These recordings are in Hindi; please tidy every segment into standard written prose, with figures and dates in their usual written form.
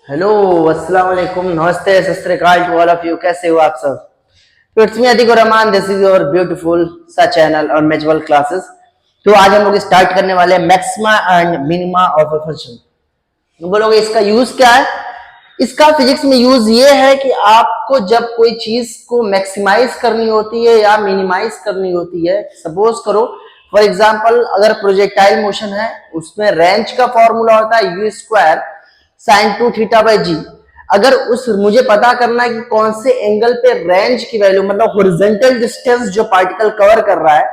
हेलो, अस्सलाम वालेकुम, नमस्ते, सत श्री अकाल टू ऑल ऑफ यू। कैसे हो आप सब? तो it's me Atiq Rahman, this is your beautiful सा चैनल और मैचबल क्लासेस। तो आज हम लोग स्टार्ट करने वाले हैं maxima and minima of a function. तो बोलोगे इसका यूज क्या है? इसका फिजिक्स में यूज ये है कि आपको जब कोई चीज को मैक्सिमाइज करनी होती है या मिनिमाइज करनी होती है, सपोज करो फॉर एग्जांपल अगर प्रोजेक्टाइल मोशन है, उसमें रेंज का फॉर्मूला होता है u square sine 2 theta by g. अगर उस मुझे पता करना है कि कौन से एंगल पे रेंज की वैल्यू मतलब हॉरिजॉन्टल डिस्टेंस जो पार्टिकल कवर कर रहा है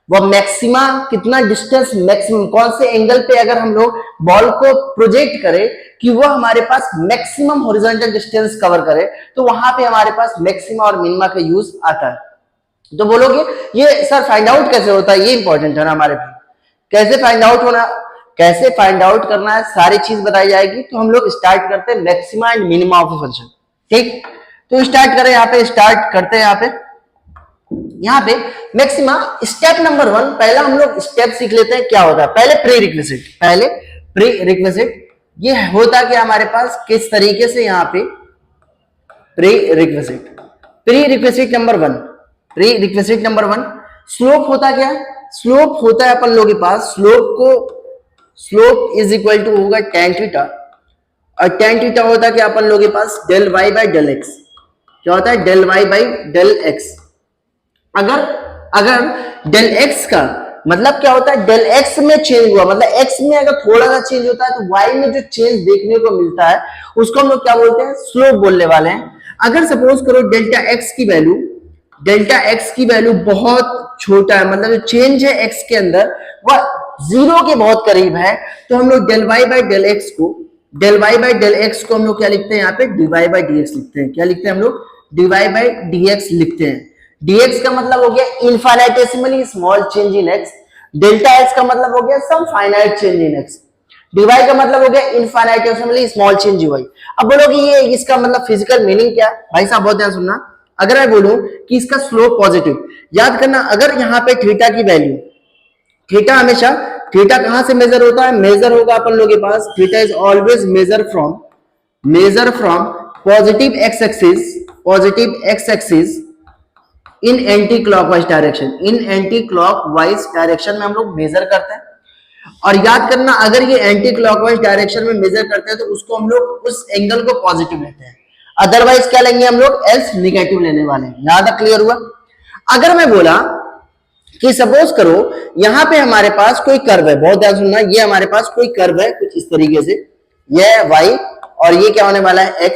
वह मैक्सिमा कितना डिस्टेंस मैक्सिमम कौन से एंगल पे अगर हम लोग बॉल को प्रोजेक्ट करें कि वह हमारे पास मैक्सिमम हॉरिजॉन्टल डिस्टेंस कवर करे, तो वहां पे हमारे पास मैक्सिमा और मिनिमा का यूज आता है। तो बोलोगे ये सर फाइंड आउट कैसे होता है? ये इंपॉर्टेंट है ना हमारे पे। कैसे फाइंड आउट होना, कैसे फाइंड आउट करना है, सारी चीज बताई जाएगी। तो हम लोग स्टार्ट करते हैं maxima and minima of function. ठीक, तो स्टार्ट करें, यहाँ पे स्टार्ट करते हैं। यहाँ पे मैक्सिमा स्टेप नंबर 1, पहला हम लोग स्टेप सीख लेते हैं क्या होता है। पहले प्री रिक्विजिट ये होता कि हमारे पास किस तरीके से यहाँ पे प्री रिक्विजिट नंबर 1 स्लोप होता क्या? स्लोप होता है अपन लोगों के पास, स्लोप इज इक्वल टू होगा tan थीटा, और tan थीटा होता है कि अपन लोगों के पास del y by del x। क्या होता है? del y by del x। अगर del x का मतलब क्या होता है? del x में चेंज हुआ मतलब x में अगर थोड़ा सा चेंज होता है तो y में जो चेंज देखने को मिलता है उसको हम लोग क्या बोलते हैं? स्लोप बोलने वाले हैं। अगर सपोज करो डेल्टा x की वैल्यू बहुत छोटा है, मतलब जो चेंज है x के अंदर वह जीरो के बहुत करीब है, तो हम लोग del y by del x को हम लोग क्या लिखते हैं? यहाँ पे dy बाई dx लिखते हैं। क्या लिखते हैं हम लोग? dy बाई dx लिखते हैं। dx का मतलब हो गया infinitesimally small change in x, delta x का मतलब हो गया some finite change in x, dy का मतलब हो गया infinitesimally small change in y। अब बोलोगे ये इसका मतलब फिजिकल मीनिंग क्या? भाई साहब बहुत ध्यान सुनना। अगर मैं बोलूं कि इसका स्लोप पॉजिटिव, याद करना अगर यहाँ पे थीटा की वैल्यू, थीटा कहां से मेजर होता है? मेजर होगा अपन लोगों के पास theta is always measure from positive x axis in anticlockwise direction में हम लोग मेजर करते हैं। और याद करना अगर ये एंटी क्लॉकवाइज डायरेक्शन में मेजर करते हैं तो उसको हम लोग उस एंगल को पॉजिटिव लेते हैं, अदरवाइज क्या लेंगे हम लोग? एल्स निगेटिव लेने वाले हैं। यहां तक क्लियर हुआ? अगर मैं बोला कि सपोज करो यहां पे हमारे पास कोई कर्व है, बहुत ध्यान सुनना, ये हमारे पास कोई कर्व है कुछ इस तरीके से, ये y और ये क्या होने वाला है? x।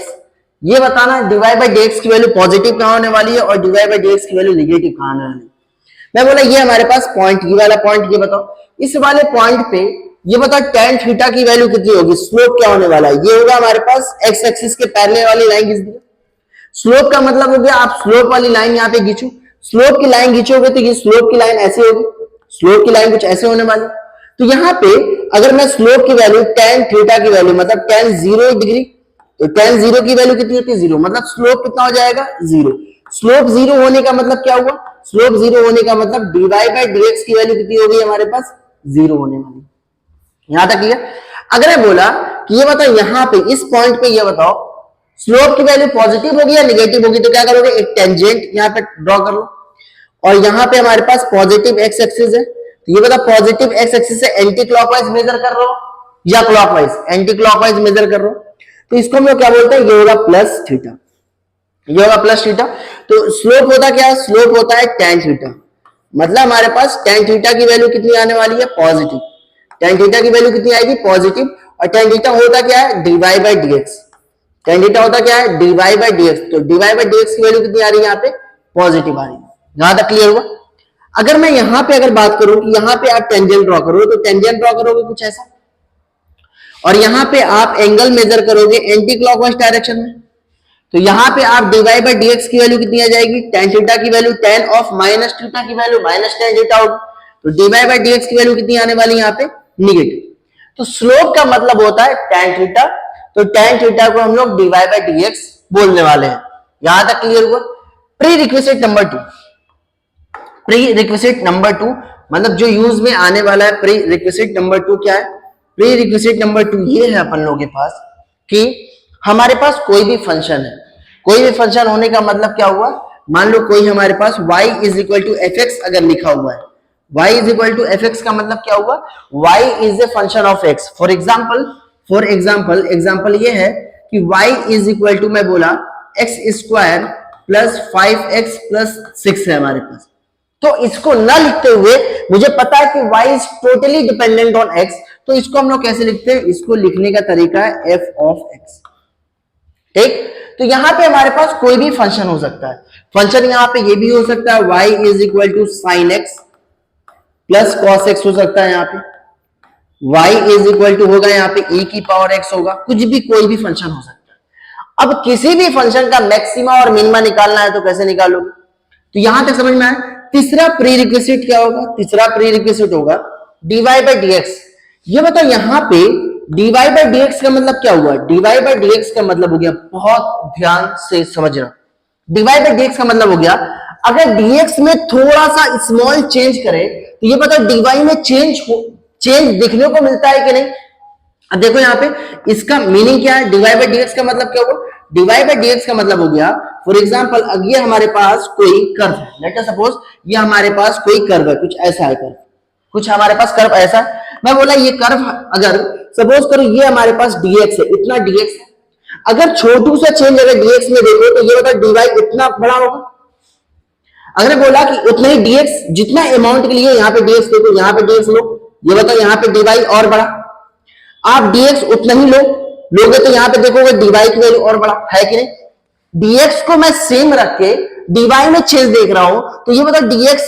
ये बताना dy बाई dx की वैल्यू पॉजिटिव कहां होने वाली है और dy बाई dx की वैल्यू निगेटिव कहां होने वाली है। मैं बोला ये हमारे पास पॉइंट, ये वाला पॉइंट, ये बताओ इस वाले पॉइंट पे ये बताओ tan थीटा की वैल्यू कितनी होगी? स्लोप क्या होने वाला है? ये होगा हमारे पास x एक्सिस के पैरेलल वाली लाइन खींच दी। स्लोप का मतलब हो गया आप स्लोप वाली लाइन यहाँ पे खींचो, स्लोप की लाइन खींचोगे तो ये स्लोप की लाइन ऐसे होगी, स्लोप की लाइन कुछ ऐसे होने वाली। तो यहाँ पे अगर मैं स्लोप की वैल्यू tan थीटा की वैल्यू मतलब tan 0 डिग्री, तो tan 0 की वैल्यू कितनी होती है? 0, मतलब स्लोप कितना हो जाएगा? 0। स्लोप 0 होने का मतलब क्या हुआ? स्लोप 0 होने का मतलब dy बाई dx की वैल्यू कितनी होगी हमारे पास? 0 होने वाली। यहां तक क्लियर? अगर मैं बोला कि ये बताओ यहाँ पे इस पॉइंट पे ये बताओ स्लोप की वैल्यू पॉजिटिव होगी या निगेटिव होगी, तो क्या करोगे? एक टेंजेंट यहाँ पे ड्रॉ कर लो, और यहाँ पे हमारे पास पॉजिटिव एक्स एक्सिस है, तो ये बता पॉजिटिव एक्स एक्सिस से एंटी क्लॉकवाइज मेजर कर रहे हो या क्लॉकवाइज? एंटी क्लॉकवाइज मेजर कर रहे हो, तो इसको हम लोग क्या बोलते हैं? ये होगा प्लस थीटा, ये होगा प्लस थीटा। तो स्लोप होता क्या है? स्लोप होता है tan थीटा, मतलब हमारे पास tan थीटा की वैल्यू कितनी आने वाली है? पॉजिटिव। tan थीटा की वैल्यू कितनी आएगी? पॉजिटिव। और tan थीटा होता क्या है? dy by dx। tan theta होता क्या है? dy by dx। तो dy बाई dx की वैल्यू कितनी आ रही है? यहाँ पे पॉजिटिव आ रही है। यहां तक क्लियर हुआ? अगर मैं यहां पे अगर बात करूं कि यहां पे आप टेंजेंट ड्रॉ करो, तो टेंजेंट ड्रॉ करोगे कुछ ऐसा, और यहां पे आप एंगल मेजर करोगे एंटी क्लॉकवाइज डायरेक्शन में, तो यहां पे आप dy बाई dx की वैल्यू कितनी आ जाएगी? tan थीटा की value tan of minus theta की वैल्यू माइनस tan थीटा होगी, तो dy बाई dx की वैल्यू कितनी आने वाली है यहाँ पे? निगेटिव। तो स्लोप का मतलब होता है tan थीटा, तो tan थीटा को हम लोग dy बाई dx बोलने वाले हैं। यहां तक क्लियर हुआ? प्री रिक्विजिट नंबर 2 मतलब जो यूज में आने वाला है प्री रिक्विजिट नंबर 2 क्या है? प्री रिक्विजिट नंबर 2 ये है अपन लोगों के पास कि हमारे पास कोई भी फंक्शन है, कोई भी फंक्शन होने का मतलब क्या हुआ, मान लो कोई हमारे पास y is equal to F X अगर लिखा हुआ है, y is equal to F X का मतलब क्या हुआ, y is a function of x। For example example ये है कि y इज इक्वल टू मैं बोला x square plus 5x plus 6 है हमारे पास। तो इसको ना लिखते हुए मुझे पता है कि y is totally dependent on x, तो इसको हम लोग कैसे लिखते हैं, इसको लिखने का तरीका है f ऑफ x। ठीक, तो यहां पे हमारे पास कोई भी फंक्शन हो सकता है, फंक्शन यहां पे ये भी हो सकता है y is equal to sine X plus cos X हो सकता है, यहाँ पे y इज इक्वल टू होगा यहाँ पे e की पावर x होगा, कुछ भी कोई भी फंक्शन हो सकता है। अब किसी भी फंक्शन का मैक्सिमा और मिनिमा निकालना है तो कैसे निकालोगे, तो यहां तक समझ में आया। तीसरा प्रीरिक्विजिट क्या होगा, तीसरा प्रीरिक्विजिट होगा dy बाई dx। ये बताओ यहाँ पे dy बाई dx का मतलब क्या हुआ, dy बाई dx का मतलब हो गया, बहुत ध्यान से समझना, dy बाई dx का मतलब हो गया अगर dx में थोड़ा सा स्मॉल चेंज करें तो ये बताओ dy में चेंज दिखने को मिलता है कि नहीं। अब देखो यहाँ पे इसका मीनिंग क्या है, dy बाई dx का मतलब क्या हुआ, dy बाई dx का मतलब हो गया फॉर एग्जांपल ये हमारे पास कोई कर्व है, लेट अस सपोज ये हमारे पास कोई कर्व है, कुछ ऐसा है कर्व, कुछ हमारे पास कर्व ऐसा, मैं बोला ये कर्व अगर सपोज करो ये हमारे पास dx है, इतना dx है, अगर छोटू सा चेंज अगर dx में देखो तो ये बताओ dy इतना बड़ा होगा। अगर बोला कि उतना ही dx जितना अमाउंट के लिए यहाँ पे dx देखो, यहाँ पे dx लो, ये बताओ यहाँ पे dy और बड़ा, आप dx उतना ही लोगे तो यहाँ पे देखोगे dy की वैल्यू और बड़ा है कि नहीं। dx को मैं सेम रख के dy में चेंज देख रहा हूं तो ये बताओ dx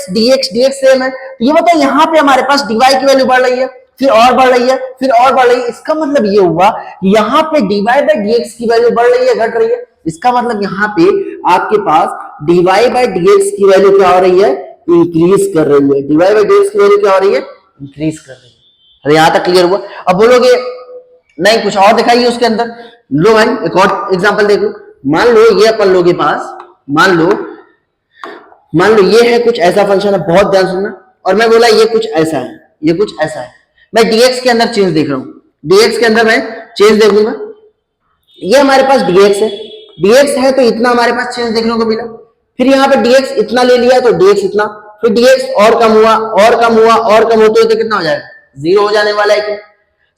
सेम है, तो ये बताओ यहाँ पे हमारे पास dy की वैल्यू बढ़ रही है, फिर और बढ़ रही है, फिर और बढ़ रही है, इसका मतलब ये हुआ यहाँ पे dy बाई dx की वैल्यू बढ़ रही है, घट रही है, इसका मतलब यहाँ पे आपके पास dy बाई dx की वैल्यू क्या हो रही है, इंक्रीज कर रही है, dy बाई dx की वैल्यू क्या हो रही है, इंक्रीज कर रही है। अरे यहां तक क्लियर हुआ। अब बोलोगे नहीं कुछ और दिखाइए उसके अंदर, लो भाई एक और एग्जांपल देखो, मान लो ये अपन लोग के पास मान लो ये है कुछ ऐसा फंक्शन है, बहुत ध्यान सुनना, और मैं बोला ये कुछ ऐसा है, ये कुछ ऐसा है, मैं dx के अंदर चेंज देख रहा हूं, dx के अंदर मैं चेंज देखूंगा, ये हमारे पास dx है तो इतना हमारे पास चेंज देखने को मिला, फिर यहाँ पे dx इतना ले लिया तो dx इतना, फिर dx और कम हुआ और कम हुआ और कम होते होते कितना हो जाएगा, 0 हो जाने वाला है क्या,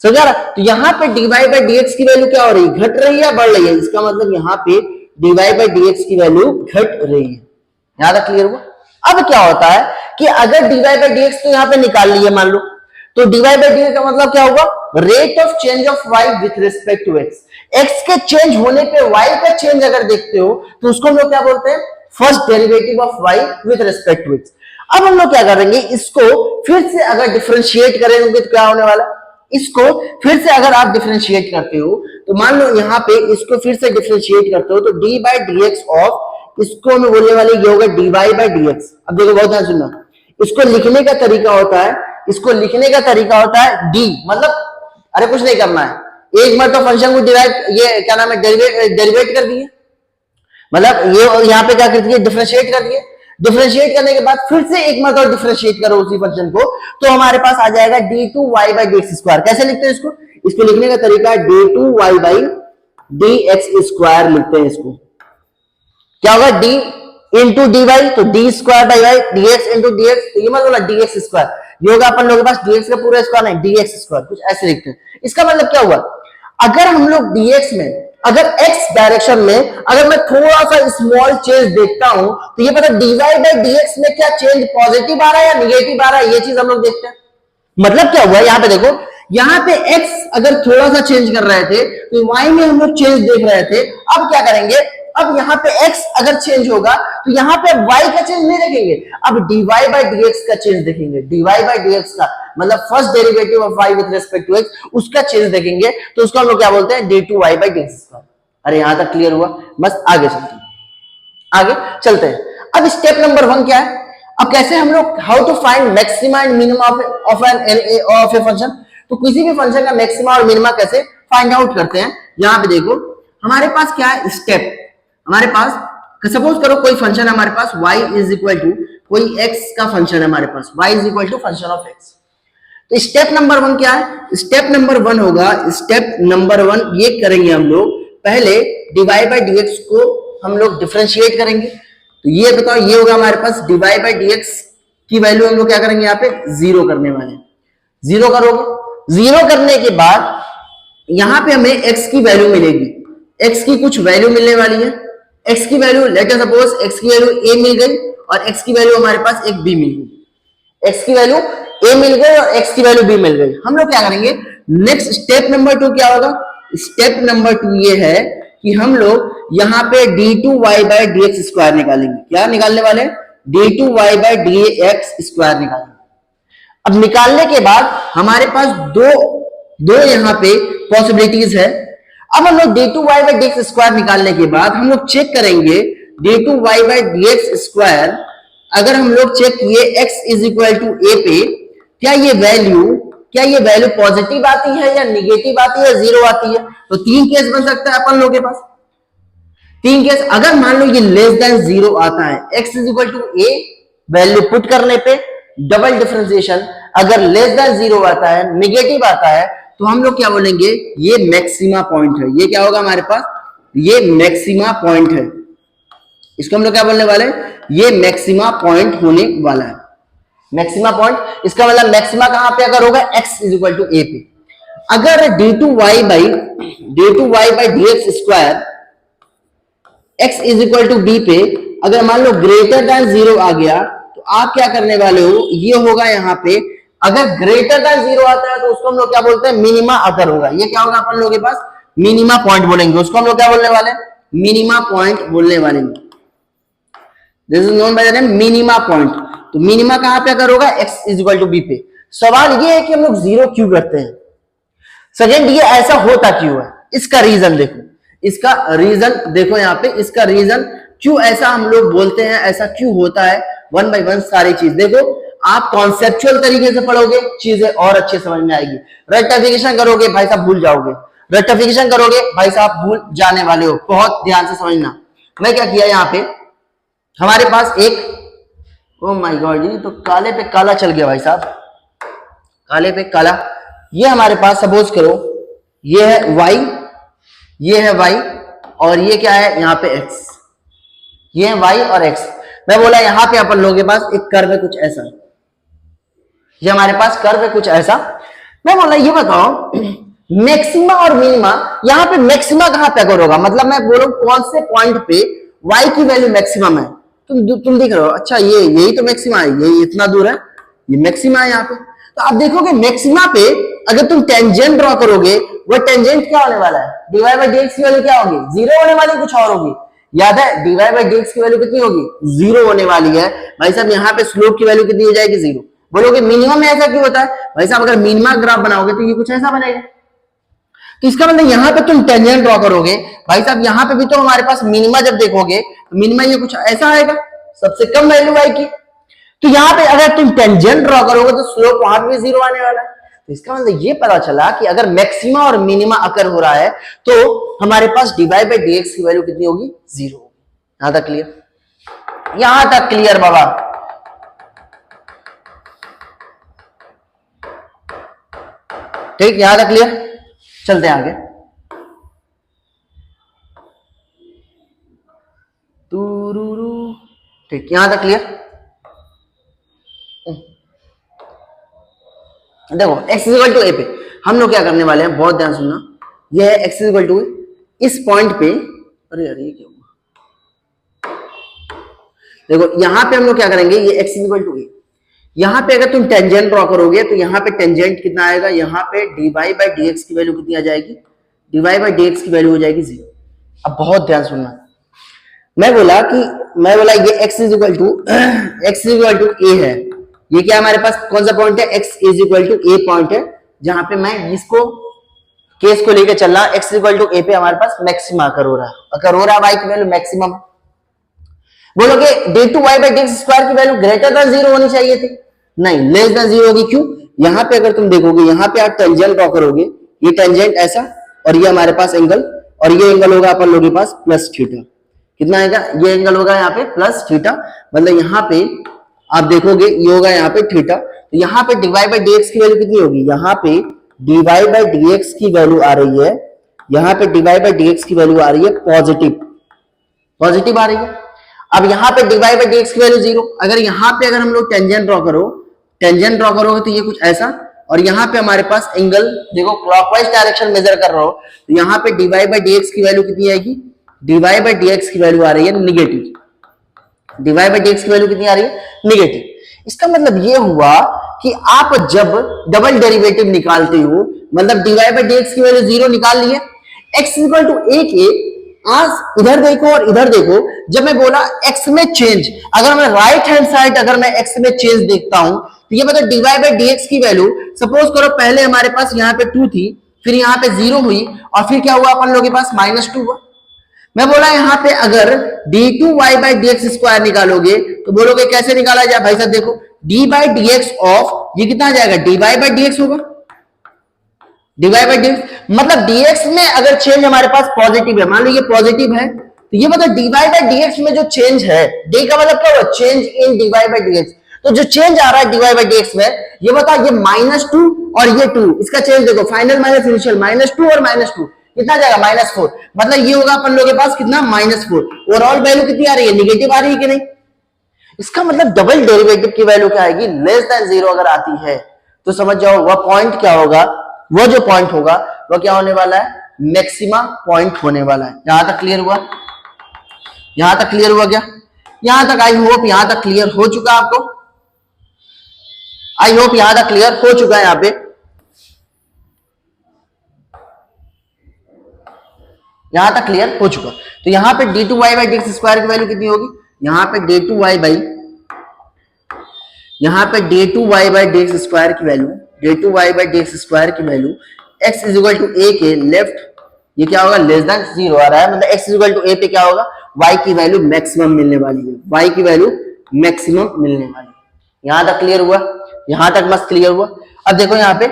समझा रहा। तो यहाँ पे dy बाई dx की वैल्यू क्या हो रही है, घट रही है बढ़ रही है, इसका मतलब यहाँ पे dy बाई dx की वैल्यू घट रही है। यहां तक क्लियर हुआ। अब क्या होता है कि अगर dy बाई dx तो यहाँ पे निकाल लिए मान लो, तो dy बाई dx का मतलब क्या होगा, rate of change of y with respect to x के चेंज होने पे y का चेंज अगर देखते हो तो उसको हम लोग क्या बोलते हैं, first derivative of y with respect to x। अब हम लोग क्या करेंगे, इसको फिर से अगर डिफरेंशिएट करेंगे तो क्या होने वाला, इसको फिर से अगर आप डिफरेंशिएट करते हो तो मान लो यहाँ पे इसको फिर से डिफरेंशिएट करते हो तो डी बाई dx ऑफ इसको मैं बोलने वाले ये होगा dy बाई dx। अब देखो बहुत ध्यान सुनना, इसको लिखने का तरीका होता है, इसको लिखने का तरीका होता है d, मतलब अरे कुछ नहीं करना है, एक मतलब फंक्शन को डिवाइड ये क्या नाम है डेरिवेट कर दिए, मतलब ये यहाँ पे क्या कर दिए, डिफरेंशिएट कर दिए, डिफरेंशिएट करने के बाद फिर से एक मतलब डिफरेंशिएट करो उसी फंक्शन को तो हमारे पास आ जाएगा d2y बाई dx स्क्वायर। कैसे लिखते हैं इसको, इसको लिखने का तरीका है d2y बाई dx स्क्वायर लिखते हैं इसको, क्या होगा d इंटू डी वाई तो D square by Y dx into dx, तो ये मतलब बोला dx स्क्वायर, ये होगा अपन लोगों के पास dx का पूरा स्क्वायर नहीं dx स्क्वायर, कुछ ऐसे लिखते हैं। इसका मतलब क्या हुआ, अगर हम लोग dx में अगर x डायरेक्शन में अगर मैं थोड़ा सा स्मॉल चेंज देखता हूं तो ये पता dy बाई dx में क्या चेंज पॉजिटिव आ रहा है या निगेटिव आ रहा है, ये चीज हम लोग देखते हैं। मतलब क्या हुआ, यहाँ पे देखो, यहाँ पे x अगर थोड़ा सा चेंज कर रहे थे तो y में हम लोग चेंज देख रहे थे। अब क्या करेंगे, अब यहाँ पे x अगर चेंज होगा तो यहाँ पे y का चेंज नहीं देखेंगे, अब dy बाई dx का चेंज देखेंगे, dy बाई dx का मतलब first derivative of y with respect to x उसका चेंज देखेंगे, तो उसको हम लोग क्या बोलते हैं d2y बाई dx स्क्वायर। अरे यहां तक क्लियर हुआ, बस आगे चलते हैं। अब स्टेप नंबर 1 क्या है, अब कैसे हम लोग how to find maxima and minima of a function, तो किसी भी फंक्शन का मैक्सिमा और मिनिमा कैसे फाइंड आउट करते हैं। यहाँ पे देखो हमारे पास क्या है स्टेप, हमारे पास सपोज करो कोई फंक्शन है हमारे पास y इज इक्वल टू कोई x का फंक्शन है हमारे पास, y is equal to function of x। तो स्टेप नंबर 1 क्या है, स्टेप नंबर 1 होगा, स्टेप नंबर 1 ये करेंगे हम लोग, पहले dy बाई dx को हम लोग डिफरेंशिएट करेंगे। तो ये बताओ, ये होगा हमारे पास dy बाई dx की वैल्यू हम लोग क्या करेंगे, यहाँ पे जीरो करने वाले हैं। जीरो करोगे, जीरो करने के बाद यहां पे हमें x की वैल्यू मिलेगी, x की कुछ वैल्यू मिलने वाली है। x की value let us suppose x की वैल्यू a मिल गई और x की वैल्यू हमारे पास एक b मिल गई। x की वैल्यू a मिल गई और x की वैल्यू b मिल गई। हम लोग क्या करेंगे, नेक्स्ट स्टेप नंबर 2 क्या होगा, स्टेप नंबर 2 ये है कि हम लोग यहाँ पे d2y बाई dx स्क्वायर निकालेंगे। क्या निकालने वाले, d2y बाई dx स्क्वायर निकालेंगे। अब निकालने के बाद हमारे पास दो यहाँ पे पॉसिबिलिटीज है। अब हम लोग d2y बाई dx स्क्वायर निकालने के बाद हम लोग चेक करेंगे d2y बाई dx स्क्वायर, अगर हम लोग चेक किए x is equal to a पे, क्या ये वैल्यू पॉजिटिव आती है या निगेटिव आती है या जीरो आती है। तो तीन केस बन सकता है अपन लोग के पास, तीन केस। अगर मान लो ये लेस देन जीरो आता है, x is equal to a value put करने पे डबल डिफरेंशिएशन, अगर लेस देन जीरो आता है, निगेटिव आता है, तो हम लोग क्या बोलेंगे, ये मैक्सिमा पॉइंट है। ये क्या होगा हमारे पास, ये मैक्सिमा पॉइंट है। इसको हम लोग क्या बोलने वाले हैं, ये मैक्सिमा पॉइंट होने वाला है। मैक्सिमा पॉइंट, इसका मतलब मैक्सिमा कहां पे अगर होगा, x is equal to a पे। अगर d2y by dx square x is equal to b पे अगर मान लो ग्रेटर देन जीरो आ गया, तो आप क्या करने वाले हो, ये होगा यहाँ पे, अगर ग्रेटर देन जीरो आता है तो उसको हम लोग क्या बोलते हैं, मिनिमा अगर होगा। ये क्या होगा अपन लोगों के पास, मिनिमा पॉइंट बोलेंगे। उसको हम लोग क्या बोलने वाले हैं, मिनिमा पॉइंट बोलने वाले हैं। This is known by the name minima point. तो मिनिमा कहां पे अगर होगा, x is equal to b पे। सवाल ये है कि हम लोग जीरो क्यों करते हैं। सेकंड, ये ऐसा होता क्यों है, इसका रीजन देखो, इसका रीजन देखो यहाँ पे, इसका रीजन क्यों ऐसा हम लोग बोलते हैं, ऐसा क्यों होता है। वन बाय वन सारी चीज देखो, आप कॉन्सेप्चुअल तरीके से पढ़ोगे, चीजें और अच्छे समझ में आएगी। रेक्टिफिकेशन करोगे भाई साहब भूल जाओगे, रेक्टिफिकेशन करोगे भाई साहब भूल जाने वाले हो। बहुत ध्यान से समझना। मैं क्या किया यहाँ पे, हमारे पास एक, ओ माय गॉड जी, तो काले पे काला चल गया भाई साहब, काले पे काला। ये हमारे पास सपोज करो, ये है y, ये है y और ये क्या है यहाँ पे x, ये है y और x। मैं बोला यहाँ पे अपन लोगों के पास एक कर्व है कुछ ऐसा, ये हमारे पास कर्व है कुछ ऐसा। मैं बोला ये बताओ मैक्सिमा और मिनिमा, यहाँ पे मैक्सिमा कहां पे अगर होगा, मतलब मैं बोलूं कौन से पॉइंट पे y की वैल्यू मैक्सिमम है। तुम देख रहे हो, अच्छा ये यही तो मैक्सिमा है, यही इतना दूर है, ये मैक्सिमा है यहाँ पे। तो आप देखोगे मैक्सिमा पे अगर तुम टेंजेंट ड्रॉ करोगे, वो टेंजेंट क्या होने वाला है, dy बाई dx की वैल्यू क्या होगी, जीरो होने वाली, कुछ और होगी। याद है dy बाई dx की वैल्यू कितनी होगी, जीरो होने वाली है भाई साहब। यहाँ पे स्लोप की वैल्यू कितनी हो जाएगी, जीरो। बोलोगे मिनिमम में ऐसा क्यों होता है भाई साहब, अगर मिनिमम ग्राफ बनाओगे तो ये कुछ ऐसा बनेगा। तो इसका मतलब यहाँ पे तुम टेंजेंट ड्रॉ करोगे भाई साहब, यहाँ पे भी तो हमारे पास मिनिमा जब देखोगे तो मिनिमा ये कुछ ऐसा आएगा, सबसे कम वैल्यू y की। तो यहाँ पे अगर तुम टेंजेंट ड्रॉ करोगे तो स्लोप वहां पे भी जीरो आने वाला है। तो इसका मतलब ये पता चला कि अगर मैक्सिमा और मिनिमा अकर हो रहा है तो हमारे पास dy बाई dx की वैल्यू कितनी होगी, जीरो होगी। यहां तक क्लियर, यहां तक क्लियर बाबा। ठीक, यहां तक क्लियर, चलते हैं आगे। ठीक, यहां तक क्लियर। देखो x इक्वल टू a पे हम लोग क्या करने वाले हैं, बहुत ध्यान सुनना। ये है x इक्वल टू इस पॉइंट पे, अरे अरे ये क्या हुआ, देखो यहां पे हम लोग क्या करेंगे, ये x इक्वल टू a, यहां पे अगर तुम टेंजेंट ड्रॉ करोगे तो यहाँ पे टेंजेंट कितना आएगा, यहाँ पे dy बाई dx की वैल्यू कितनी आ जाएगी, dy बाई dx की वैल्यू हो जाएगी जीरो। अब बहुत ध्यान सुनना, मैं बोला ये x is equal to a है। ये क्या हमारे पास कौन सा पॉइंट है, x is equal to a point है, जहां पे मैं इसको केस को लेकर चल रहा, x इक्वल टू a पे हमारे पास मैक्सिमा अकर हो रहा है, y की वैल्यू मैक्सिमम। बोलोगे d2y बाई dx स्क्वायर की वैल्यू ग्रेटर देन जीरो होनी चाहिए थी, नहीं लेस देन जीरो होगी। क्यों, यहाँ पे अगर तुम देखोगे, यहाँ पे आप टेंजेंट ड्रॉ करोगे, ये टेंजेंट ऐसा और ये हमारे पास एंगल, और ये एंगल होगा अपन लोगों के पास प्लस थीटा। कितना आएगा, ये एंगल होगा यहाँ पे प्लस थीटा, मतलब यहाँ पे आप देखोगे ये होगा यहाँ पे थीटा। तो यहाँ पे dy बाई dx की वैल्यू कितनी होगी, यहाँ पे dy बाई dx की वैल्यू आ रही है यहाँ पे dy बाई dx की वैल्यू आ रही है पॉजिटिव, पॉजिटिव आ रही है। अब यहाँ पे dy बाई dx की वैल्यू 0। अगर यहाँ पे अगर हम लोग टेंजेंट ड्रॉ करोगे तो ये कुछ ऐसा, और यहाँ पे हमारे पास एंगल देखो क्लॉकवाइज डायरेक्शन मेजर कर रहा हो तो यहाँ पे dy बाई dx की वैल्यू कितनी आएगी, dy बाई dx की वैल्यू आ रही है निगेटिव, dy बाई dx की वैल्यू कितनी आ रही है निगेटिव। इसका मतलब ये हुआ कि आप जब डबल डेरिवेटिव निकालते हो, मतलब dy बाई dx की वैल्यू 0 निकाल लिए, x इक्वल टू a के, आज इधर देखो और इधर देखो, जब मैं बोला x में चेंज, अगर मैं राइट हैंड साइड अगर मैं x में चेंज देखता हूं तो ये मतलब dy बाई dx की वैल्यू, सपोज करो पहले हमारे पास यहाँ पे 2 थी, फिर यहाँ पे 0 हुई, और फिर क्या हुआ अपन लोगों के पास -2 हुआ। मैं बोला यहाँ पे अगर d2y बाई dx स्क्वायर निकालोगे तो बोलोगे कैसे निकाला जाए, भाई साहब देखो d बाई dx ऑफ ये कितना आ जाएगा, dy बाई dx होगा, dy बाई dx, मतलब dx में अगर चेंज हमारे पास पॉजिटिव है, मान लो ये पॉजिटिव है, तो ये मतलब dy बाई dx में जो चेंज है, d का मतलब क्या हुआ, change in dy by dx, तो जो चेंज आ रहा है dy बाई dx में, ये बता ये -2 और ये 2, इसका चेंज देखो, फाइनल माइनस इनिशियल, -2 और -2 कितना जाएगा, -4, मतलब ये होगा अपन लोगों के पास कितना, -4। ओवरऑल वैल्यू कितनी आ रही है, निगेटिव आ रही है कि नहीं। इसका मतलब डबल डेरिवेटिव की वैल्यू क्या आएगी, लेस देन 0 अगर आती है तो समझ जाओ वह पॉइंट क्या होगा, वो जो पॉइंट होगा वह क्या होने वाला है, मैक्सिमा पॉइंट होने वाला है। यहां तक क्लियर हुआ, यहां तक क्लियर हुआ क्या, यहां तक आई होप यहां तक क्लियर हो चुका आपको, आई होप यहां तक क्लियर हो चुका है। यहां पे यहां तक क्लियर हो चुका, तो यहां पे d2y बाई dx स्क्वायर की वैल्यू कितनी होगी, यहां पे d2y बाई dx स्क्वायर की value, d2y by dx square की value x is equal to a के लेफ्ट, ये क्या होगा, लेस देन 0 आ रहा है, मतलब x is equal to a पे क्या होगा, y की वैल्यू मैक्सिमम मिलने वाली है, y की वैल्यू मैक्सिमम मिलने वाली है। यहां तक क्लियर हुआ, यहां तक मस्त क्लियर हुआ। अब देखो यहाँ पे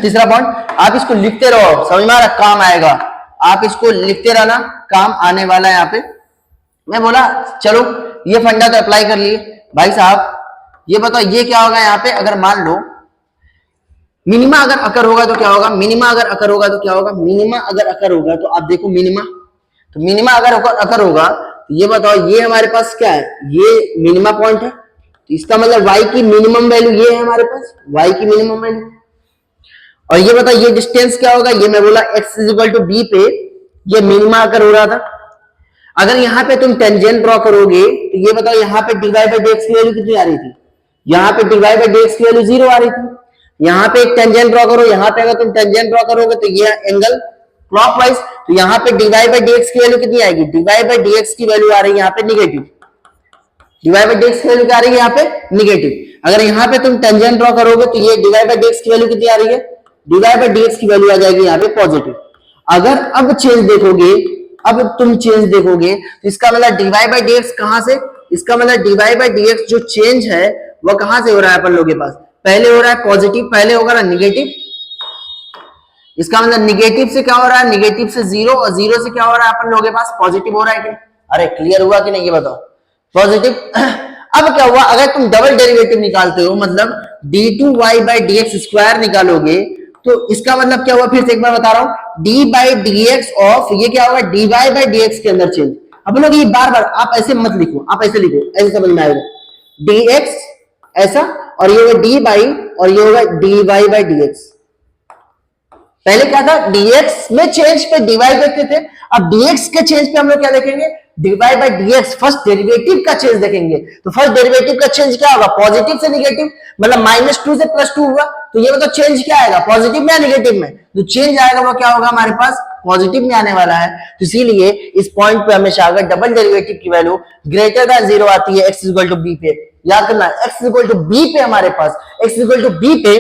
तीसरा पॉइंट, आप इसको लिखते रहो, समझ में आ रहा, काम आएगा, आप इसको लिखते रहना, काम आने वाला है। यहाँ पे मैं बोला चलो ये फंडा तो अप्लाई कर लिए, भाई साहब ये बताओ ये क्या होगा, यहाँ पे अगर मान लो मिनिमा अगर अकर होगा तो क्या होगा, मिनिमा अगर अकर होगा तो क्या होगा, मिनिमा अगर अकर होगा तो आप देखो मिनिमा, तो मिनिमा अगर अकर होगा तो ये बताओ ये हमारे पास क्या है, ये मिनिमा पॉइंट है, तो इसका मतलब y की मिनिमम वैल्यू ये है हमारे पास, y की मिनिमम वैल्यू। और ये बताओ ये डिस्टेंस क्या होगा, ये मैं बोला x is equal to b पे ये मिनिमा अगर हो रहा था। अगर यहाँ पे तुम टेंजेंट ड्रॉ करोगे तो ये बताओ यहाँ पे dy बाई dx की वैल्यू कितनी आ रही थी, यहाँ पे dy बाई dx की वैल्यू 0 आ रही थी। यहाँ पे एक टेंजेंट ड्रॉ करो, यहाँ पे अगर तुम टेंजेंट ड्रॉ करोगे तो ये एंगल क्लॉकवाइज, तो यहाँ पे dy बाई dx की वैल्यू कितनी आएगी, dy बाई dx की वैल्यू आ रही है यहाँ पे निगेटिव, dy बाई dx की वैल्यू क्या आ रही है यहाँ पे निगेटिव। अगर यहाँ पे तुम टेंजेंट ड्रॉ करोगे तो ये dy बाई dx की वैल्यू कितनी आ रही है, dy बाई dx की वैल्यू आ जाएगी यहाँ पे पॉजिटिव। अगर अब चेंज देखोगे, अब तुम चेंज देखोगे तो इसका मतलब dy बाई dx कहां से, इसका मतलब dy बाई dx जो चेंज है वह कहां से हो रहा है अपन लोगों के पास, पहले हो रहा है पॉजिटिव, पहले होगा ना निगेटिव, इसका मतलब निगेटिव से क्या हो रहा है, निगेटिव से 0, और 0 से क्या हो रहा है अपन लोगों के पास पॉजिटिव हो रहा है कि नहीं। अरे क्लियर हुआ कि नहीं ये बताओ, पॉजिटिव। अब क्या हुआ, अगर तुम डबल डेरिवेटिव निकालते हो, मतलब d2y बाई dx स्क्वायर निकालोगे तो इसका मतलब क्या हुआ, फिर से एक बार बता रहा हूं, d बाई dx ऑफ ये क्या होगा, dy बाई dx के अंदर चेंज। अब लोग ये बार बार आप ऐसे मत लिखो, आप ऐसे लिखो, ऐसे समझ में आएगा, dx ऐसा और ये होगा d बाई और ये होगा dy बाई dx। पहले क्या था, dx में चेंज पे dy देखते थे, अब dx के चेंज पे हम लोग क्या देखेंगे, dy by dx first derivative का चेंज देखेंगे। तो फर्स्ट डेरिवेटिव का चेंज क्या होगा, पॉजिटिव से निगेटिव, मतलब -2 से +2 हुआ, तो ये मतलब चेंज क्या आएगा, पॉजिटिव में या निगेटिव में, जो चेंज आएगा वो क्या होगा हमारे पास, पॉजिटिव में आने वाला है। तो इसीलिए इस पॉइंट पे हमेशा अगर डबल डेरिवेटिव की वैल्यू ग्रेटर देन 0 आती है x इक्वल टू b पे, याद करना x इक्वल टू b पे, हमारे पास x इक्वल टू b पे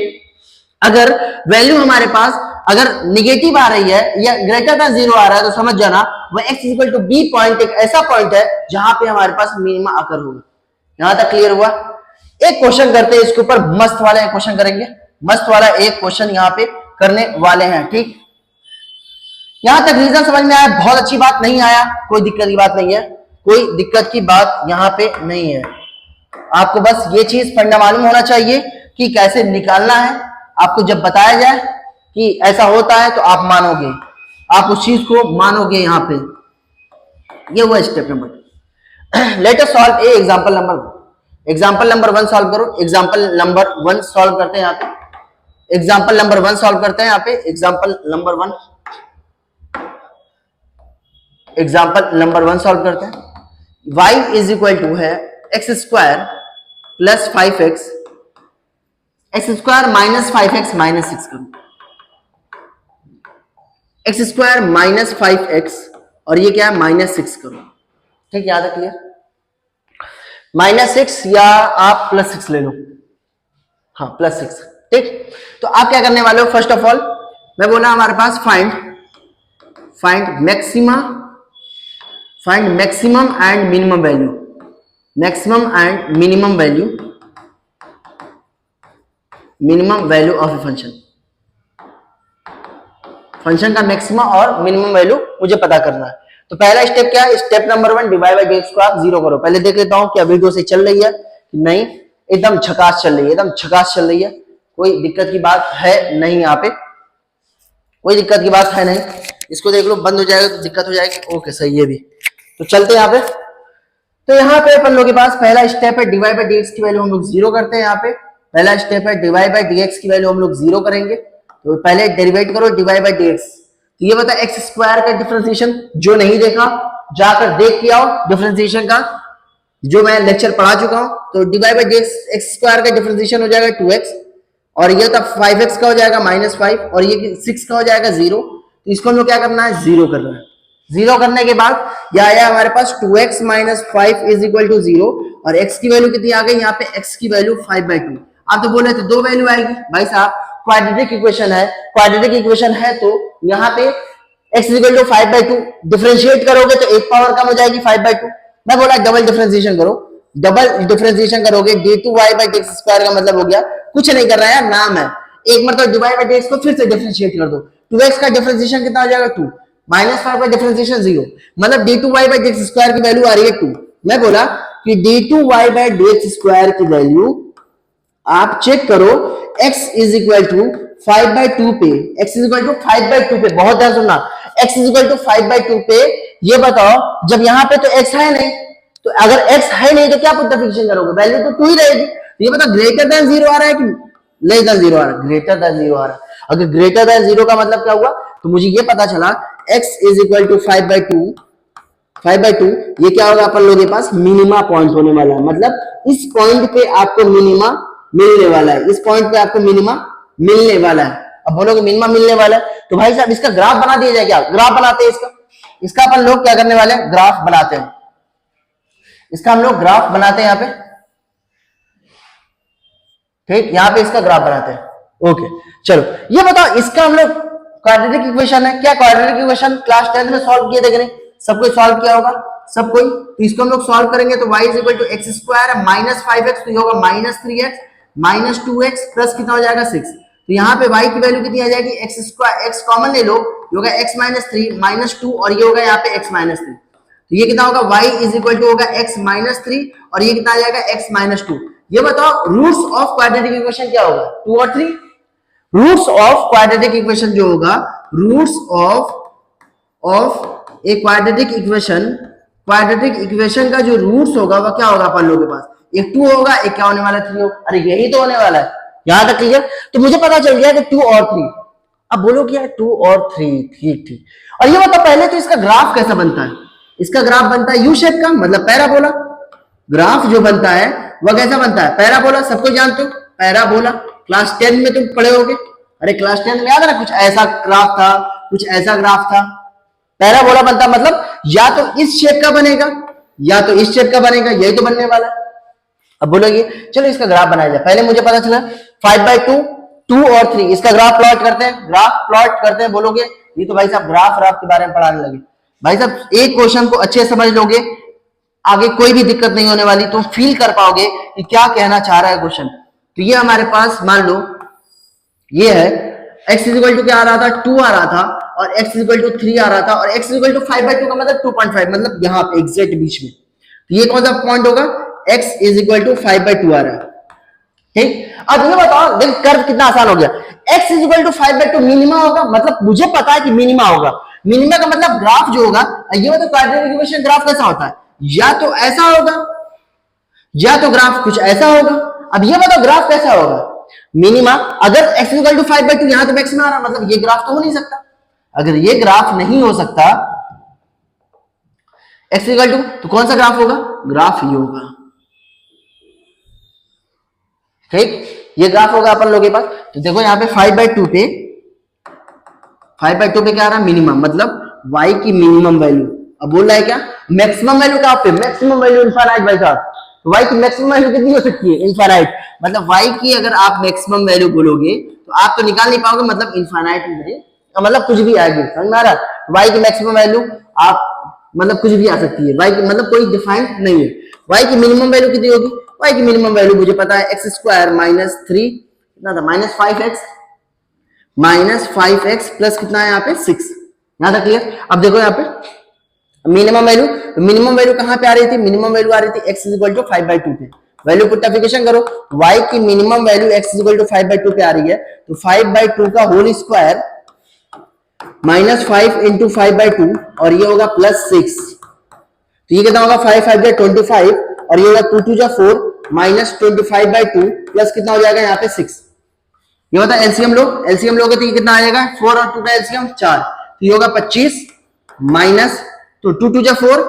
अगर वैल्यू हमारे पास अगर निगेटिव आ रही है या ग्रेटर देन 0 आ रहा है तो समझ जाना वो x equal to b point एक ऐसा पॉइंट है जहां पे हमारे पास मिनिमा आकर होगा। यहां तक क्लियर हुआ। एक क्वेश्चन करते हैं इसके ऊपर, मस्त वाला एक क्वेश्चन करेंगे, मस्त वाला एक क्वेश्चन यहाँ पे करने वाले हैं। ठीक, यहां तक रीजन समझ में आया, बहुत अच्छी बात, नहीं आया कोई दिक्कत की बात नहीं है, कोई दिक्कत की बात यहाँ पे नहीं है। आपको बस ये चीज फंडा मालूम होना चाहिए कि कैसे निकालना है। आपको जब बताया जाए कि ऐसा होता है तो आप मानोगे। आप उस चीज को मानोगे यहाँ पे। ये हुआ step number. Let us solve a example number 1। Example number 1 solve करो। एग्जांपल नंबर 1 सॉल्व करते हैं यहाँ पे। एग्जांपल नंबर 1 सॉल्व करते हैं यहाँ पे। एग्जांपल नंबर 1 सॉल्व करते हैं। y इज इक्वल टू है x square plus 5x, x square minus 5x minus 6 करो। एक्स स्क्वायर माइनस 5x और ये क्या है माइनस 6 करो। ठीक, याद है, क्लियर? -6 या आप +6 ले लो। हाँ, +6। ठीक, तो आप क्या करने वाले हो? फर्स्ट ऑफ ऑल मैं बोला हमारे पास find maximum and minimum value. Minimum value of a function का मैक्सिमम और मिनिमम वैल्यू मुझे पता करना है। तो पहला स्टेप क्या है? Step number 1 divide by dx को आप 0 करो। पहले देख लेता हूं क्या वीडियो से चल रही है कि नहीं। एकदम झकास चल रही है, कोई दिक्कत की बात है नहीं, यहाँ पे कोई दिक्कत की बात है नहीं। इसको देख लो, बंद हो जाएगा तो दिक्कत हो जाएगी। ओके, सही है भी। तो चलते हैं यहाँ पे। तो यहाँ पे अपन लोगों के पास पहला स्टेप है डिवाइड बाय dx की वैल्यू हम लोग 0 करते हैं। यहाँ पे पहला स्टेप है डिवाइड बाय dx की वैल्यू हम लोग 0 करेंगे। तो पहले डेरिवेट करो डिवाइड बाय dx। तो ये बता एक्स स्क्वायर का डिफरेंशिएशन, जो नहीं देखा जाकर देख के आओ डिफरेंशिएशन का, जो मैं लेक्चर पढ़ा चुका हूं। तो divide by dx, x square का डिफरेंशिएशन हो जाएगा 2x और ये तब 5x का हो जाएगा -5 और ये 6 का हो जाएगा 0। तो इसको हम लोग क्या करना है? 0 करना है। 0 करने के बाद यह आया हमारे पास 2x - 5 इज इक्वल टू 0 और x की वैल्यू कितनी आ गई? यहाँ पे x की वैल्यू 5/2। आप तो बोले थे 2 वैल्यू आएगी। भाई साहब क्वाड्रेटिक इक्वेशन है तो यहाँ पे x इक्वल टू 5/2 डिफरेंशिएट करोगे तो 1 पावर कम हो जाएगी 5/2। मैं बोला डबल डिफरेंशिएशन करो। डबल डिफरेंशिएशन करोगे d2y/dx² का मतलब हो गया, कुछ नहीं कर रहा है, नाम है। एक मतलब डिवाइड बाय dx को फिर से डिफरेंशिएट कर दो। 2x का डिफरेंशिएशन कितना हो जाएगा? 2 -5 का डिफरेंशिएशन 0, मतलब d2y/dx² की वैल्यू आ रही है 2। मैं बोला कि d2y/dx² की वैल्यू आप चेक करो x इज इक्वल टू 5/2 पे। x इज इक्वल टू 5/2 पे, बहुत ध्यान सुनना, x इज इक्वल टू 5/2 पे। ये बताओ जब यहाँ पे तो x है नहीं, तो अगर x है नहीं तो क्या पुटफिक्शन करोगे? वैल्यू तो 2 ही रहेगी। ये बताओ ग्रेटर देन 0 आ रहा है कि लेस देन 0 आ रहा है? ग्रेटर देन 0 आ रहा है। अगर ग्रेटर देन 0 का मतलब क्या हुआ? तो मुझे ये पता चला x इज इक्वल टू 5/2 ये क्या होगा अपन लोगों के पास? मिनिमा पॉइंट होने वाला है। मतलब इस पॉइंट पे आपको मिनिमा मिलने वाला है, इस पॉइंट पे आपको मिनिमा मिलने वाला है। अब बोलोगे मिनिमा मिलने वाला है तो भाई साहब इसका ग्राफ बना दिया जाए क्या? ग्राफ बनाते हैं इसका अपन लोग क्या करने वाले हैं? ग्राफ बनाते हैं। इसका हम लोग ग्राफ बनाते हैं यहाँ पे। ठीक, यहाँ पे इसका ग्राफ बनाते हैं। ओके, चलो ये बताओ इसका हम लोग क्वाड्रेटिक इक्वेशन है क्या? क्वाड्रेटिक इक्वेशन क्लास 10 में सॉल्व किए थे कि नहीं? सब कोई सॉल्व किया होगा, सब कोई। तो इसको हम लोग सॉल्व करेंगे तो y is equal to x square -5x, तो ये होगा -3x -2x प्लस कितना हो जाएगा 6। तो यहाँ पे y की वैल्यू कितनी आ जाएगी? एक्स स्क्वायर, x कॉमन ले लो, ये होगा x - 3 -2 और ये होगा यहाँ पे x - 3। तो ये कितना होगा? y इज इक्वल टू होगा x - 3 और ये कितना आ जाएगा? x - 2। ये बताओ रूट्स ऑफ क्वाड्रेटिक इक्वेशन क्या होगा? 2 और 3। रूट्स ऑफ क्वाड्रेटिक इक्वेशन जो होगा, roots of a quadratic equation का जो रूट्स होगा वह क्या होगा अपन लोगों के पास? एक 2 होगा, एक क्या होने वाला? 3 होगा। अरे यही तो होने वाला है, यहां तक क्लियर? तो मुझे पता चल गया कि 2 और 3। अब बोलो क्या? 2 और 3, ठीक। और ये बताओ पहले तो इसका ग्राफ कैसा बनता है? इसका ग्राफ बनता है यू शेप का, मतलब पैराबोला। ग्राफ जो बनता है वह कैसा बनता है? पैराबोला। सबको जानते हो पैराबोला, क्लास 10 में तुम पढ़े होगे। अरे क्लास 10 में याद है ना, कुछ ऐसा ग्राफ था, कुछ ऐसा ग्राफ था। पैराबोला बनता मतलब या तो इस शेप का बनेगा या तो इस शेप का बनेगा, यही तो बनने वाला है। अब बोलोगे चलो इसका ग्राफ बनाया जाए। पहले मुझे पता चला 5/2, 2 और 3, इसका ग्राफ प्लॉट करते हैं। बोलोगे ये तो भाई साहब ग्राफ के बारे में पढ़ाने लगे। भाई साहब एक क्वेश्चन को अच्छे समझ लोगे, आगे कोई भी दिक्कत नहीं होने वाली, तुम फील कर पाओगे कि क्या कहना चाह रहा है क्वेश्चन। तो ये हमारे पास मान लो ये है x इज इक्वल टू क्या आ रहा था? 2 आ रहा था और x इज इक्वल टू 3 आ रहा था और x इज इक्वल टू 5/2 का मतलब 2.5, मतलब यहाँ पे एग्जैक्ट बीच में। तो ये कौन सा पॉइंट होगा? x इज इक्वल टू 5/2 आ रहा है। ठीक। अब ये बताओ, देख कर्व कितना आसान हो गया। x is equal to 5/2 minima होगा, मतलब मुझे पता है कि मिनिमा होगा। मिनिमा का मतलब ग्राफ जो होगा, ये मतलब क्वाड्रेटिक इक्वेशन ग्राफ कैसा होता है, या तो ऐसा होगा या तो ग्राफ कुछ ऐसा होगा। अब ये बताओ ग्राफ कैसा होगा, मिनिमा। अगर x इज इक्वल टू 5/2, यहां तो मैक्सिमम आ रहा, मतलब ये ग्राफ तो हो नहीं सकता। अगर ये ग्राफ नहीं हो सकता x इक्वल टू, तो कौन सा ग्राफ होगा, ग्राफ ये होगा। ठीक, ये ग्राफ होगा अपन लोगों के पास। तो देखो यहाँ पे 5/2 पे, 5/2 पे क्या आ रहा है, मिनिमम, मतलब y की मिनिमम वैल्यू। अब बोल रहा है क्या, मैक्सिमम वैल्यू कहां पे, मैक्सिमम वैल्यू इनफाइनाइट भाई साहब। तो y की मैक्सिमम वैल्यू कितनी हो सकती है, इनफाइनाइट। मतलब y की अगर आप मैक्सिमम वैल्यू बोलोगे तो आप तो निकाल नहीं पाओगे, मतलब इनफाइनाइट में, मतलब कुछ भी आएगी, समझ में आ रहा। y की मैक्सिमम वैल्यू आप मतलब कुछ भी आ सकती है, y की मतलब कोई डिफाइंड नहीं है। y की मिनिमम वैल्यू कितनी होगी, y की मिनिमम वैल्यू मुझे पता है x² माइनस 3 कितना था, -5x प्लस कितना है यहाँ पे 6। यहां तक क्लियर। अब देखो यहाँ पे मिनिमम वैल्यू, मिनिमम वैल्यू कहां पे आ रही थी, मिनिमम वैल्यू आ रही थी x इज इक्वल टू 5/2 पे। वैल्यू पुटिफिकेशन करो, y की minimum value x is equal to 5/2 पे आ रही है, तो 5/2 का होल स्क्वायर -5 इंटू 5/2 और ये होगा +6। तो ये कितना होगा, 5 5 25 और ये होगा 2 2 4 -25/2 प्लस कितना हो जाएगा यहाँ पे 6। ये होता है एलसीएम लो, एलसीएम लोगे तो ये कितना आ जाएगा, 4 और 2 का एलसीएम 4, तो ये होगा 25 माइनस, तो 2 2 4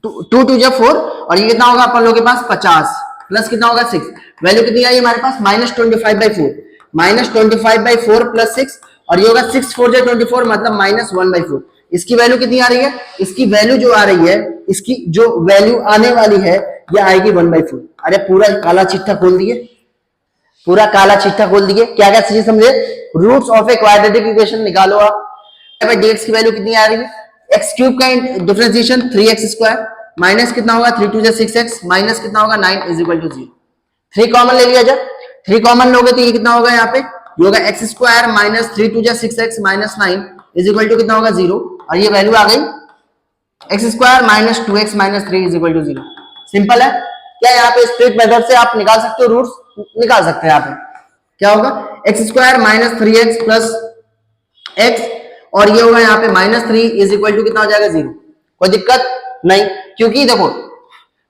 2 2 4 और ये कितना होगा अपन लोगों के पास 50 प्लस कितना होगा 6। वैल्यू कितनी आई हमारे पास, -25/4, -25/4 प्लस 6 और ये होगा 6 4 24 मतलब -1/4। इसकी वैल्यू कितनी आ रही है, इसकी वैल्यू जो आ रही है, इसकी जो वैल्यू आने वाली है ये आएगी 1/4। अरे पूरा काला चिट्ठा खोल दिए, पूरा काला चिट्ठा खोल दिए। क्या क्या चीज समझे, roots of a quadratic equation निकालो आप। dx की वैल्यू कितनी आ रही है, x³ का डिफरेंशिएशन 3x² माइनस कितना होगा 3 2 6x माइनस कितना होगा 9 इज इक्वल टू 0। 3 कॉमन ले लिया जाए, 3 कॉमन लोगे तो ये कितना होगा, यहाँ पे ये होगा x² minus 3 2 6x minus 9 is equal to कितना होगा 0 और ये वैल्यू आ गई x² minus 2x minus 3 is equal to 0। Simple है क्या, यहाँ पे स्ट्रेट मेथड से आप निकाल सकते हो, रूट्स निकाल सकते हैं। यहाँ पे क्या होगा, x² minus 3x plus x और ये होगा यहाँ पे -3 इज इक्वल टू कितना हो जाएगा 0। कोई दिक्कत नहीं, क्योंकि देखो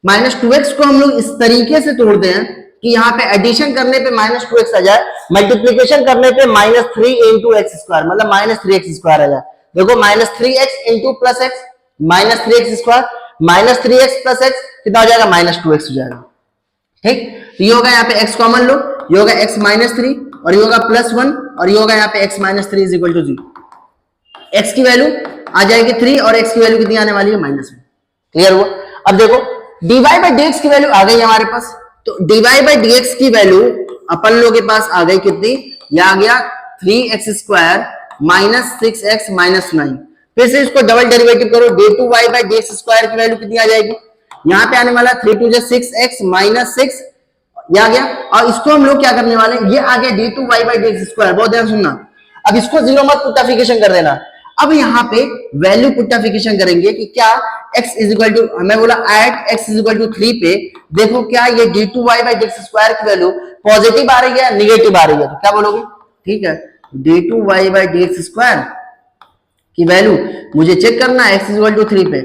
-2x को हम लोग इस तरीके से तोड़ते हैं कि यहाँ पे एडिशन करने पे -2x आ जाए, मल्टीप्लीकेशन करने पे -3 इंटू x² मतलब -3x² आ जाए। देखो -3x into plus x -3x² -3x plus x कितना हो जाएगा, -2x हो जाएगा। ठीक, तो ये होगा यहाँ पे x कॉमन लो, ये होगा x -3 और ये होगा +1 और ये होगा यहाँ पे x -3 is equal to 0। x की वैल्यू आ जाएगी 3 और x की वैल्यू कितनी आने वाली है, -1। क्लियर हुआ। अब देखो dy बाई dx की वैल्यू आ गई हमारे पास, तो dy बाई dx की वैल्यू अपन लोगों के पास आ गई कितनी, यह आ गया 3x² माइनस 6x माइनस 9। फिर से इसको डबल डेरिवेटिव करो, d2y बाई dx² की वैल्यू कितनी आ जाएगी, यहाँ पे आने वाला 3 2 6x माइनस 6 ये आ गया। और इसको हम लोग क्या करने वाले हैं, ये आ गया d2y बाई dx²। बहुत ध्यान सुनना, अब इसको जीरो मत पुटिफिकेशन कर देना। अब यहाँ पे वैल्यू पुटिफिकेशन करेंगे कि क्या x इज इक्वल टू, मैं बोला at x is equal to 3 पे देखो क्या ये d2y बाई dx² की वैल्यू पॉजिटिव आ रही है निगेटिव आ रही है, तो क्या बोलोगे, ठीक है d2y बाई dx² की वैल्यू मुझे चेक करना है x इज इक्वल टू 3 पे,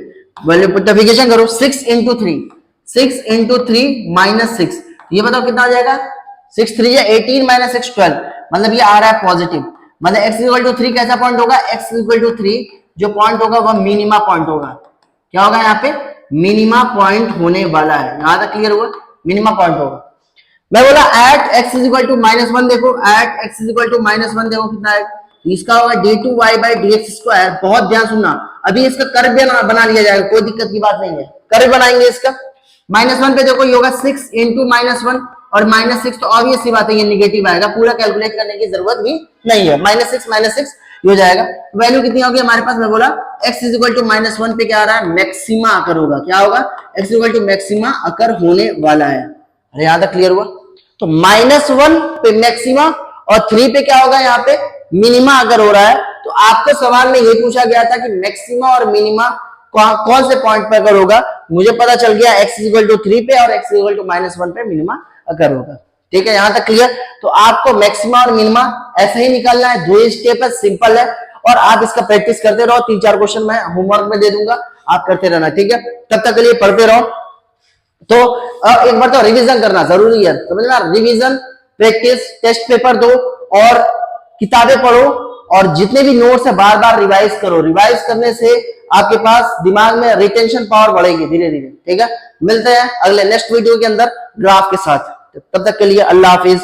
वैल्यू पुटिफिकेशन करो 6 इंटू 3 6 इंटू 3 माइनस 6, ये बताओ कितना आ जाएगा, 6 3 या 18 माइनस 6 12 मतलब ये आ रहा है पॉजिटिव, मतलब x इक्वल टू 3 कैसा पॉइंट होगा, x इक्वल टू 3 जो पॉइंट होगा वह मिनिमा पॉइंट होगा। क्या होगा यहाँ पे, मिनिमा पॉइंट होने वाला है। यहां तक क्लियर हुआ, मिनिमा पॉइंट होगा। मैं बोला at x is equal to -1 देखो, at x is equal to -1 देखो कितना है, इसका होगा d2y बाई dx²। बहुत ध्यान सुनना, अभी इसका कर्व बना लिया जाएगा, कोई दिक्कत की बात नहीं है, कर्व बनाएंगे इसका। -1 पे देखो ये होगा 6 इंटू -1 और -6 तो ऑब्वियस सी बात है ये निगेटिव आएगा, पूरा कैलकुलेट करने की जरूरत भी नहीं है, -6 हो जाएगा। वैल्यू कितनी होगी हमारे पास, मैं बोला x इज इक्वल टू -1 पे क्या आ रहा है, मैक्सिमा अकर होगा। क्या होगा, x is equal to maxima occur होने वाला है। अरे यहां तक क्लियर हुआ। तो -1 पे मैक्सिमा और 3 पे क्या होगा, यहाँ पे मिनिमा अगर हो रहा है। तो आपको सवाल में ये पूछा गया था कि मैक्सिमा और मिनिमा कौन से पॉइंट पर अगर होगा, मुझे पता चल गया x इक्वल टू 3 पे और x इक्वल टू -1 पे मिनिमा अगर होगा। ठीक है, यहां तक क्लियर। तो आपको मैक्सिमा और मिनिमा ऐसे ही निकालना है, 2 स्टेप है, सिंपल है। और आप इसका प्रैक्टिस करते रहो, 3-4 क्वेश्चन मैं होमवर्क में दे दूंगा, आप करते रहना, ठीक है। तब तक के लिए पढ़ते रहो। तो एक बार तो रिवीजन करना जरूरी है, समझना, रिवीजन, प्रैक्टिस, टेस्ट पेपर दो और किताबें पढ़ो और जितने भी नोट्स है बार बार रिवाइज करो। रिवाइज करने से आपके पास दिमाग में रिटेंशन पावर बढ़ेगी धीरे धीरे, ठीक है। मिलते हैं अगले नेक्स्ट वीडियो के अंदर ग्राफ के साथ, तब तक के लिए अल्लाह हाफिज।